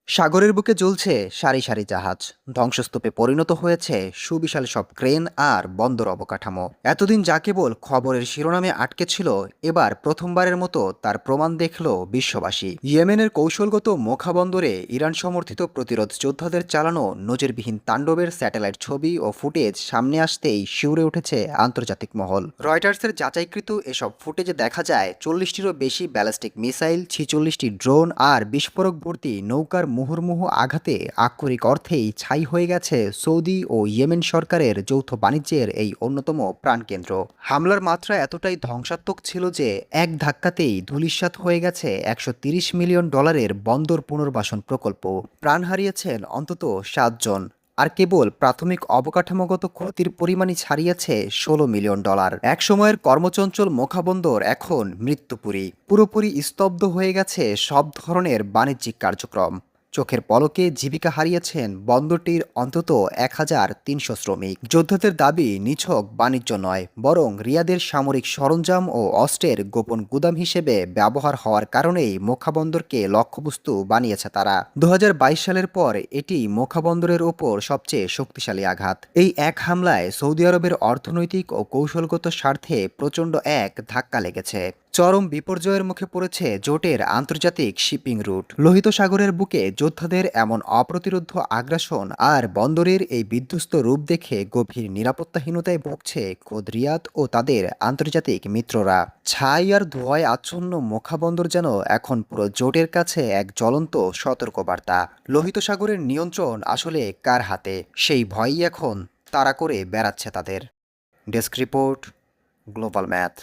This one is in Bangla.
সাগরের বুকে জ্বলছে সারি সারি জাহাজ, ধ্বংসস্তূপে পরিণত হয়েছে সুবিশাল সব ক্রেন আর বন্দর অবকাঠামো। এতদিন যা কেবল খবরের শিরোনামে আটকে ছিল, এবার প্রথমবারের মতো তার প্রমাণ দেখল বিশ্ববাসী। ইয়েমেনের কৌশলগত মোখা বন্দরে ইরান সমর্থিত প্রতিরোধ যোদ্ধাদের চালানো নজিরবিহীন তাণ্ডবের স্যাটেলাইট ছবি ও ফুটেজ সামনে আসতেই শিউরে উঠেছে আন্তর্জাতিক মহল। রয়টার্সের যাচাইকৃত এসব ফুটেজে দেখা যায় 40টিরও বেশি ব্যালিস্টিক মিসাইল, 46টি ড্রোন আর বিস্ফোরক ভর্তি নৌকার মুহুর্মুহু আঘাতে আক্ষরিক অর্থেই ছাই হয়ে গেছে সৌদি ও ইয়েমেন সরকারের যৌথ বাণিজ্যের এই অন্যতম প্রাণকেন্দ্র। হামলার মাত্রা এতটাই ধ্বংসাত্মক ছিল যে এক ধাক্কাতেই ধূলিসাৎ হয়ে গেছে $130 মিলিয়ন বন্দর পুনর্বাসন প্রকল্প। প্রাণ হারিয়েছেন অন্তত 7 জন। আর কেবল প্রাথমিক অবকাঠামোগত ক্ষতির পরিমাণই ছাড়িয়েছে $16 মিলিয়ন। এক সময়ের কর্মচঞ্চল মোখাবন্দর এখন মৃত্যুপুরী। পুরোপুরি স্তব্ধ হয়ে গেছে সব ধরনের বাণিজ্যিক কার্যক্রম। চোখের পলকে জীবিকা হারিয়েছেন বন্দরটির অন্তত 1300 শ্রমিক। যোদ্ধাদের দাবি নিছক বাণিজ্য নয়, বরং রিয়াদের সামরিক সরঞ্জাম ও অস্ত্রের গোপন গুদাম হিসেবে ব্যবহার হওয়ার কারণেই মোখাবন্দরকে লক্ষ্যবস্তু বানিয়েছে তারা। 2022 সালের পর এটি মোখাবন্দরের ওপর সবচেয়ে শক্তিশালী আঘাত। এই এক হামলায় সৌদি আরবের অর্থনৈতিক ও কৌশলগত স্বার্থে প্রচণ্ড এক ধাক্কা লেগেছে। চরম বিপর্যয়ের মুখে পড়েছে জোটের আন্তর্জাতিক শিপিং রুট। লোহিত সাগরের বুকে যোদ্ধাদের এমন অপ্রতিরোধ্য আগ্রাসন আর বন্দরের এই বিধ্বস্ত রূপ দেখে গভীর নিরাপত্তাহীনতায় ভুগছে খোদ রিয়াদ ও তাদের আন্তর্জাতিক মিত্ররা। ছাই আর ধোঁয়ায় আচ্ছন্ন মোখা বন্দর যেন এখন পুরো জোটের কাছে এক জ্বলন্ত সতর্কবার্তা। লোহিত সাগরের নিয়ন্ত্রণ আসলে কার হাতে, সেই ভয়ই এখন তাড়া করে বেড়াচ্ছে তাদের। Desk report, global math.